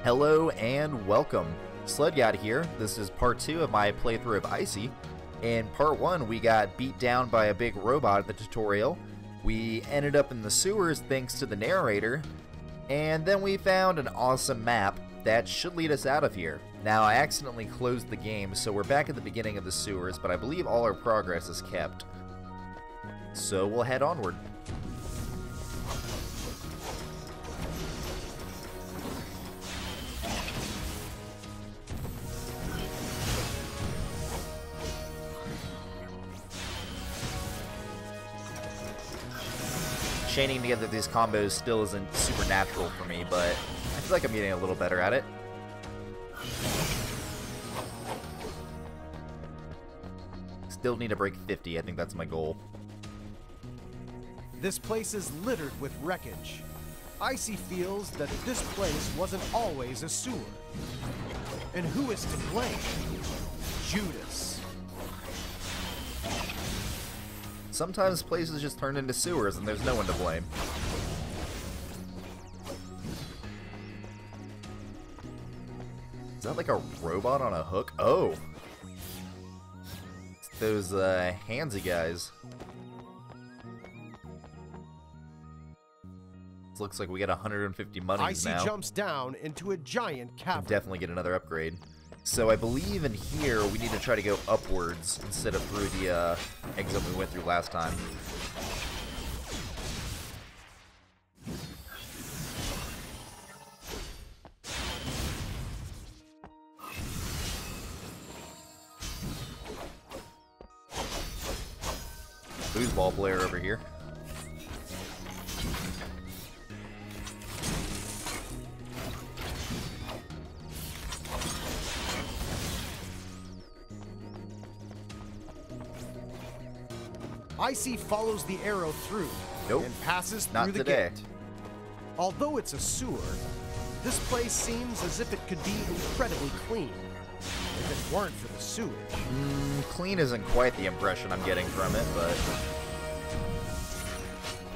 Hello and welcome. SledGod here. This is part 2 of my playthrough of ICEY. In part 1 we got beat down by a big robot at the tutorial. We ended up in the sewers thanks to the narrator. And then we found an awesome map that should lead us out of here. Now I accidentally closed the game, so we're back at the beginning of the sewers, but I believe all our progress is kept. So we'll head onward. Chaining together these combos still isn't super natural for me, but I feel like I'm getting a little better at it. Still need to break 50, I think that's my goal. This place is littered with wreckage. ICEY feels that this place wasn't always a sewer. And who is to blame? Judas. Sometimes places just turn into sewers and there's no one to blame. Is that like a robot on a hook? Oh! It's those handsy guys. This looks like we got 150 monies now. ICEY jumps down into a giant cavern. Definitely get another upgrade. So I believe in here we need to try to go upwards instead of through the exit we went through last time. Foosball player over here. ICEY follows the arrow through and passes through the gate. Although it's a sewer, this place seems as if it could be incredibly clean if it weren't for the sewage. Clean isn't quite the impression I'm getting from it, but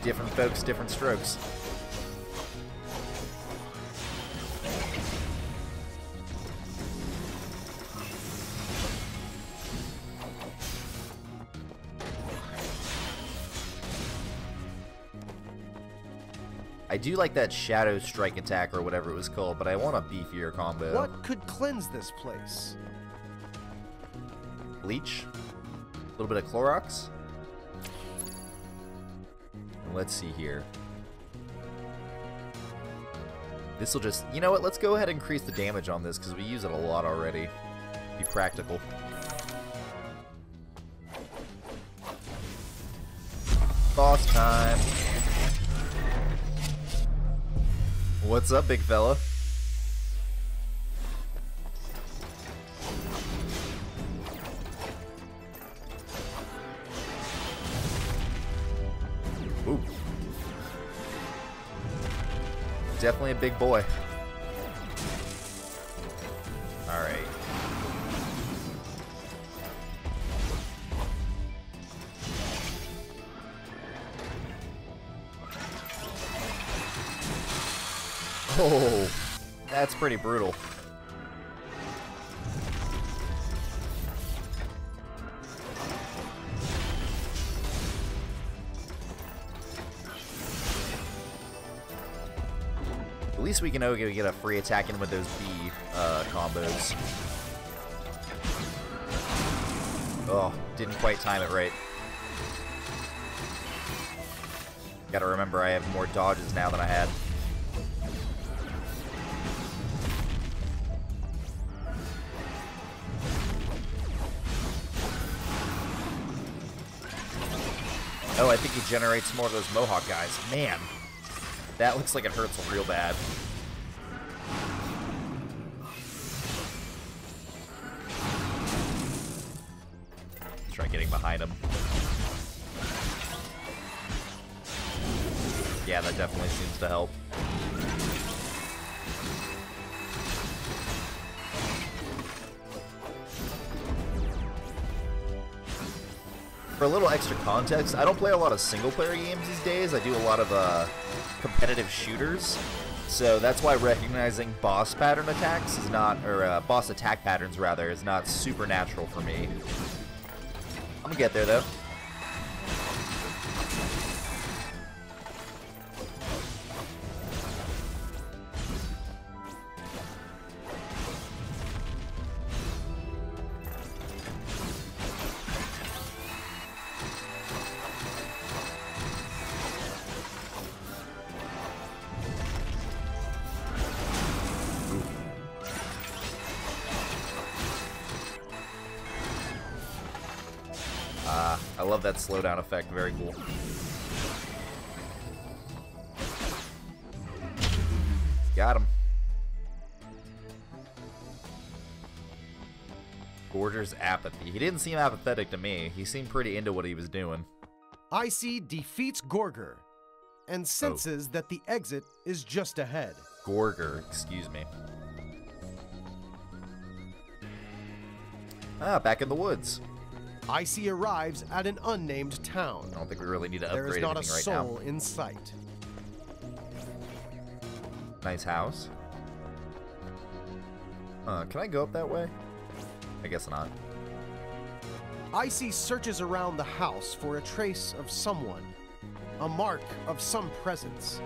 different folks, different strokes. I do like that Shadow Strike attack or whatever it was called, but I want a beefier combo. What could cleanse this place? Bleach? A little bit of Clorox? Let's see here. This'll just... You know what? Let's go ahead and increase the damage on this, because we use it a lot already. Be practical. Boss time! What's up, big fella? Ooh. Definitely a big boy. Alright. Oh, that's pretty brutal. At least we can get a free attack in with those B combos. Oh, didn't quite time it right. Gotta remember I have more dodges now than I had. Oh, I think he generates more of those Mohawk guys. Man, that looks like it hurts real bad. Try getting behind him. Yeah, that definitely seems to help. For a little extra context, I don't play a lot of single-player games these days. I do a lot of competitive shooters. So that's why recognizing boss pattern attacks is not, or boss attack patterns rather, is not supernatural for me. I'm gonna get there though. I love that slowdown effect, very cool. Got him. Gorger's apathy. He didn't seem apathetic to me. He seemed pretty into what he was doing. ICEY defeats Gorger and senses that the exit is just ahead. Gorger, excuse me. Ah, back in the woods. ICEY arrives at an unnamed town. I don't think we really need to upgrade anything right now. There is not a soul in sight. Nice house. Can I go up that way? I guess not. ICEY searches around the house for a trace of someone, a mark of some presence.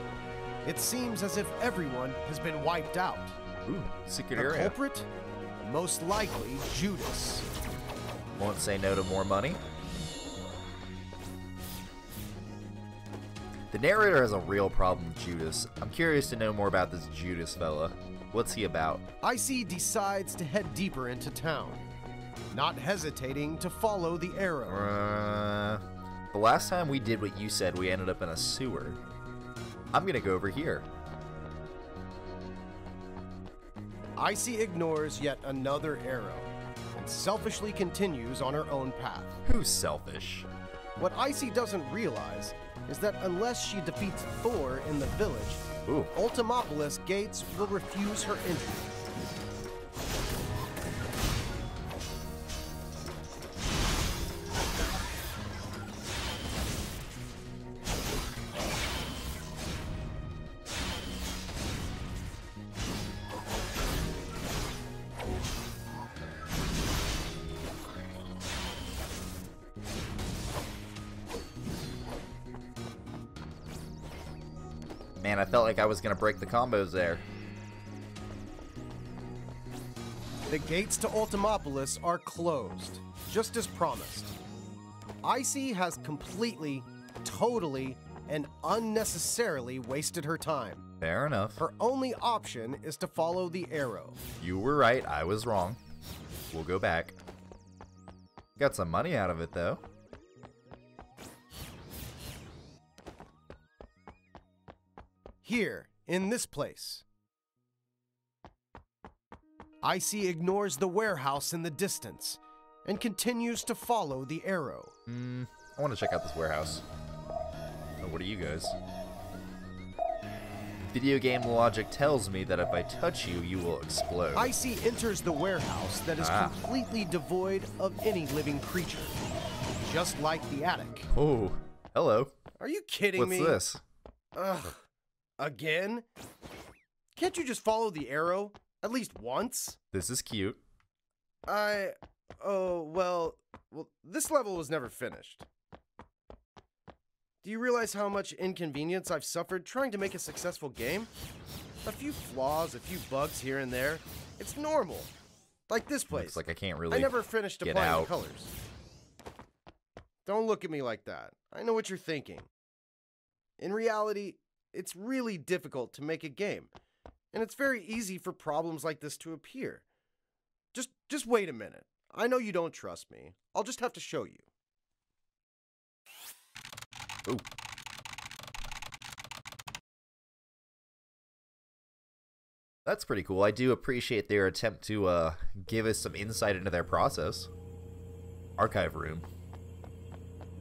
It seems as if everyone has been wiped out. Ooh, secret the area. Culprit? Most likely Judas. Won't say no to more money. The narrator has a real problem with Judas. I'm curious to know more about this Judas fella. What's he about? ICEY decides to head deeper into town, not hesitating to follow the arrow. The last time we did what you said, we ended up in a sewer. I'm gonna go over here. ICEY ignores yet another arrow and selfishly continues on her own path. Who's selfish? What ICEY doesn't realize is that unless she defeats Thor in the village, Ultimapolis gates will refuse her entry. Man, I felt like I was gonna break the combos there. The gates to Ultimapolis are closed, just as promised. ICEY has completely, totally, and unnecessarily wasted her time. Fair enough. Her only option is to follow the arrow. You were right, I was wrong. We'll go back. Got some money out of it, though. Here, in this place. ICEY ignores the warehouse in the distance and continues to follow the arrow. I want to check out this warehouse. Oh, what are you guys? Video game logic tells me that if I touch you, you will explode. ICEY enters the warehouse that is completely devoid of any living creature, just like the attic. Oh, hello. Are you kidding me? What's this? Ugh. Again? Can't you just follow the arrow? At least once? This is cute. Oh, well, this level was never finished. Do you realize how much inconvenience I've suffered trying to make a successful game? A few flaws, a few bugs here and there. It's normal. Like this place. Looks like I can't really I never finished get applying out. the colors. Don't look at me like that. I know what you're thinking. In reality, it's really difficult to make a game, and it's very easy for problems like this to appear. Just wait a minute. I know you don't trust me. I'll just have to show you. Ooh. That's pretty cool. I do appreciate their attempt to give us some insight into their process. Archive room.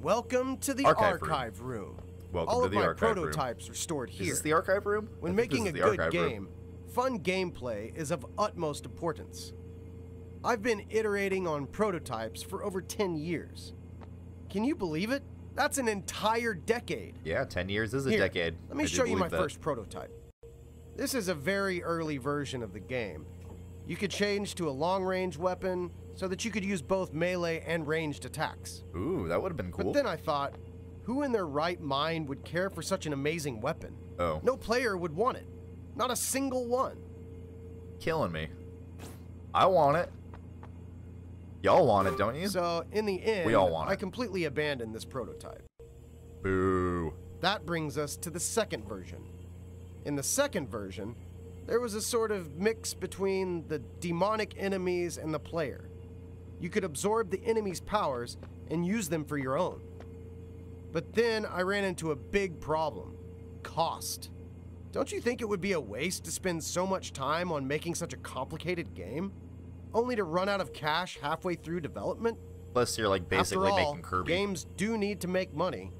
Welcome to the archive room. Welcome All to of the my archive prototypes room. are stored here. Is this the archive room? When making a good game, fun gameplay is of utmost importance. I've been iterating on prototypes for over 10 years. Can you believe it? That's an entire decade. Yeah, 10 years is a decade. Let me show you my first prototype. This is a very early version of the game. You could change to a long-range weapon so that you could use both melee and ranged attacks. Ooh, that would have been cool. But then I thought, who in their right mind would care for such an amazing weapon? Oh. No player would want it. Not a single one. Killing me. I want it. Y'all want it, don't you? So, in the end, we all want it. I completely abandoned this prototype. Boo. That brings us to the second version. In the second version, there was a sort of mix between the demonic enemies and the player. You could absorb the enemy's powers and use them for your own. But then I ran into a big problem. Cost. Don't you think it would be a waste to spend so much time on making such a complicated game, only to run out of cash halfway through development? Plus, you're like basically After all, making Kirby. Games do need to make money.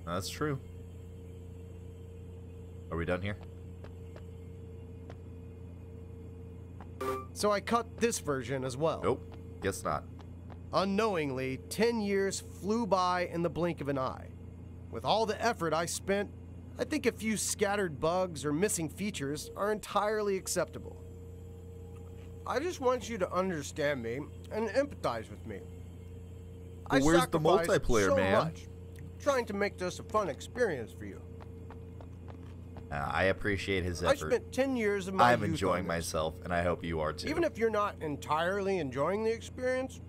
That's true. Are we done here? So I cut this version as well. Nope, guess not. Unknowingly, 10 years flew by in the blink of an eye. With all the effort I spent, I think a few scattered bugs or missing features are entirely acceptable. I just want you to understand me and empathize with me. Well, where's the multiplayer, so man? Much trying to make this a fun experience for you. I appreciate his effort. I spent 10 years of my I'm youth enjoying on this. myself, and I hope you are too. Even if you're not entirely enjoying the experience,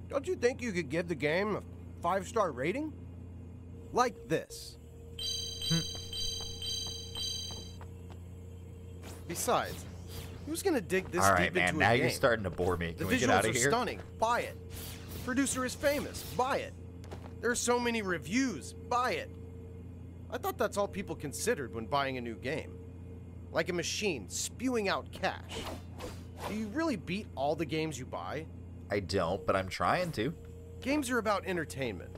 don't you think you could give the game a 5-star rating? Like this. Besides, who's gonna dig this all deep right, man. into Now a game? you're starting to bore me. Can we The get out visuals of are here? stunning. Buy it. The producer is famous. Buy it. There are so many reviews. Buy it. I thought that's all people considered when buying a new game. Like a machine spewing out cash. Do you really beat all the games you buy? I don't, but I'm trying to. Games are about entertainment.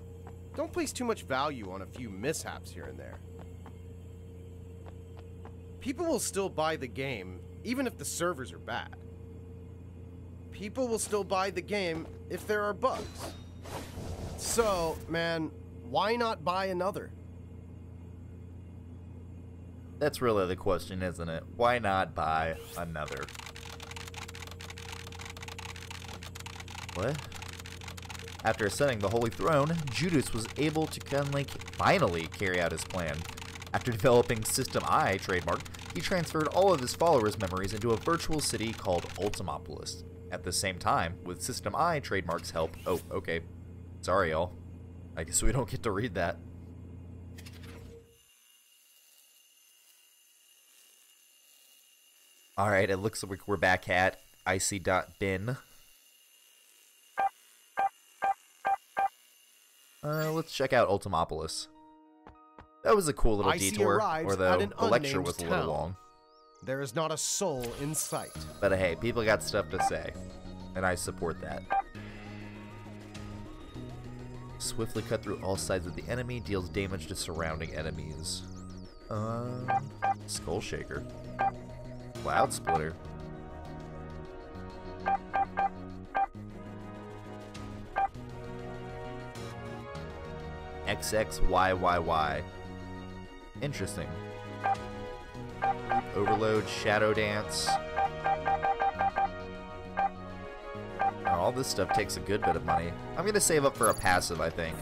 Don't place too much value on a few mishaps here and there. People will still buy the game, even if the servers are bad. People will still buy the game if there are bugs. So, man, why not buy another? That's really the question, isn't it? Why not buy another? What? After ascending the Holy Throne, Judas was able to finally carry out his plan. After developing System I trademark, he transferred all of his followers' memories into a virtual city called Ultimapolis. At the same time, with System I trademark's help... Oh, okay. Sorry, y'all. I guess we don't get to read that. Alright, it looks like we're back at ICEY.bin. Let's check out Ultimapolis. That was a cool little detour, although the lecture was a little long. There is not a soul in sight. But hey, people got stuff to say, and I support that. Swiftly cut through all sides of the enemy, deals damage to surrounding enemies. Skull Shaker. Cloud Splitter. XXYYY. Interesting. Overload, Shadow Dance. All this stuff takes a good bit of money. I'm going to save up for a passive, I think.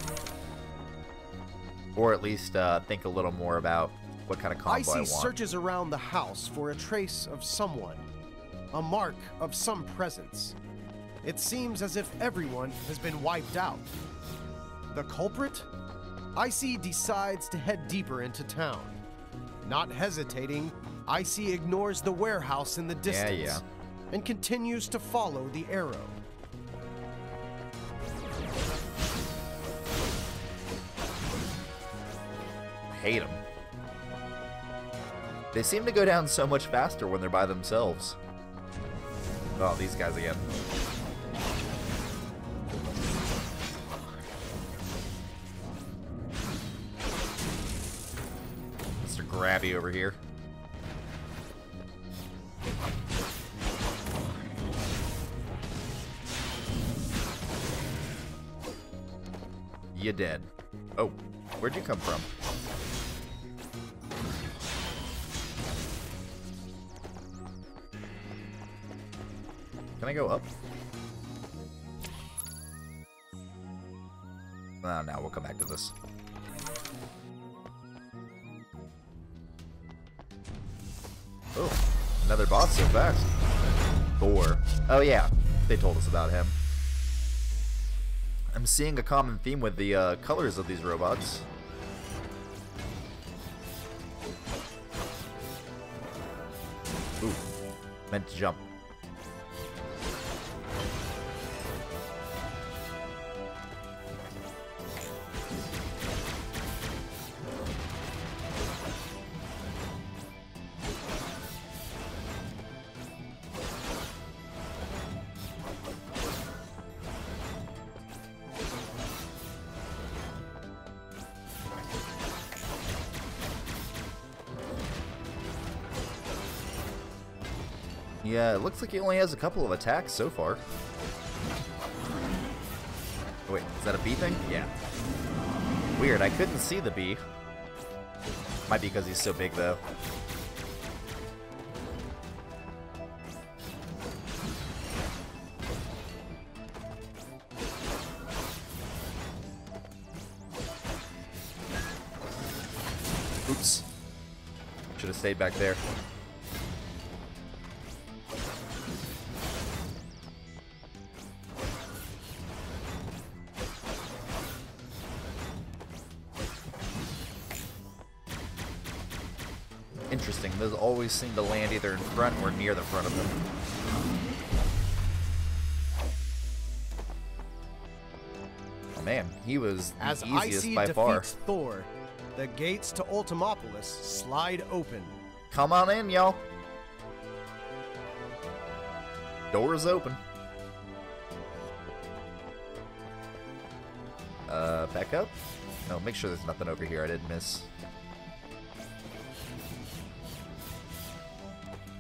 Or at least think a little more about what kind of combo I want. ICEY searches around the house for a trace of someone. A mark of some presence. It seems as if everyone has been wiped out. The culprit? ICEY decides to head deeper into town. Not hesitating, ICEY ignores the warehouse in the distance and continues to follow the arrow. I hate them. They seem to go down so much faster when they're by themselves. Oh, these guys again. Mr. Grabby over here. You dead. Oh, where'd you come from? Can I go up? Now we'll come back to this. Oh, another boss so fast. Thor. Oh yeah, they told us about him. I'm seeing a common theme with the colors of these robots. Ooh, meant to jump. Yeah, it looks like he only has a couple of attacks so far. Oh, wait, is that a bee thing? Yeah. Weird, I couldn't see the bee. Might be because he's so big, though. Oops. Should have stayed back there. Interesting, those always seem to land either in front or near the front of them. Oh man, he was the easiest by far. As ICEY defeats Thor, the gates to Ultimapolis slide open. Come on in, y'all. Doors open. Back up? No, make sure there's nothing over here I didn't miss.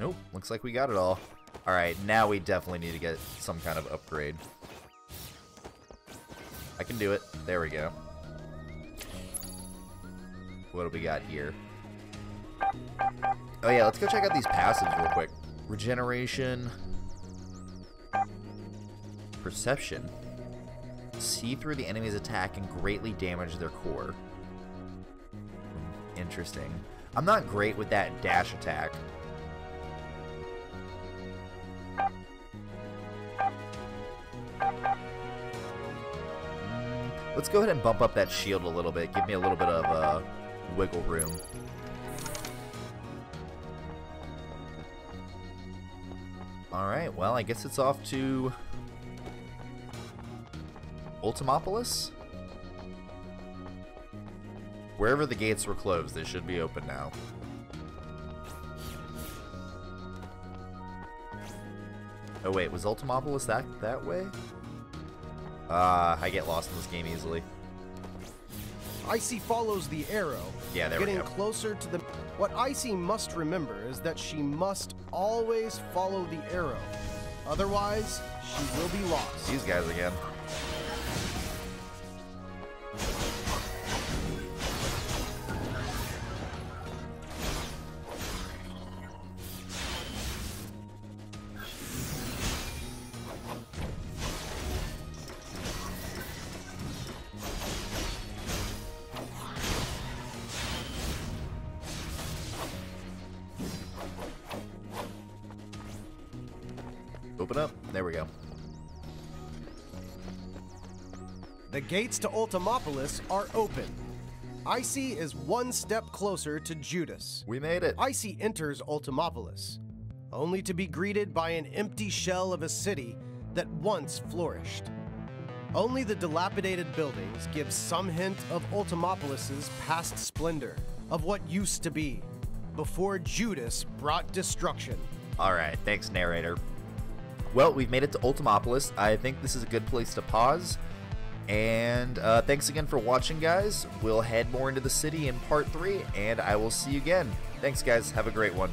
Nope, looks like we got it all. Alright, now we definitely need to get some kind of upgrade. I can do it. There we go. What do we got here? Oh yeah, let's go check out these passives real quick. Regeneration. Perception. See through the enemy's attack and greatly damage their core. Interesting. I'm not great with that dash attack. Let's go ahead and bump up that shield a little bit. Give me a little bit of wiggle room. Alright, well, I guess it's off to Ultimapolis? Wherever the gates were closed, they should be open now. Oh wait, was Ultimapolis that way? I get lost in this game easily. ICEY follows the arrow, yeah, there we go. Getting closer to the... What ICEY must remember is that she must always follow the arrow. Otherwise, she will be lost. These guys again. Open up. There we go. The gates to Ultimapolis are open. ICEY is one step closer to Judas. We made it. ICEY enters Ultimapolis, only to be greeted by an empty shell of a city that once flourished. Only the dilapidated buildings give some hint of Ultimapolis's past splendor, of what used to be, before Judas brought destruction. Alright, thanks, narrator. Well, we've made it to Ultimapolis. I think this is a good place to pause. And thanks again for watching, guys. We'll head more into the city in part 3, and I will see you again. Thanks, guys. Have a great one.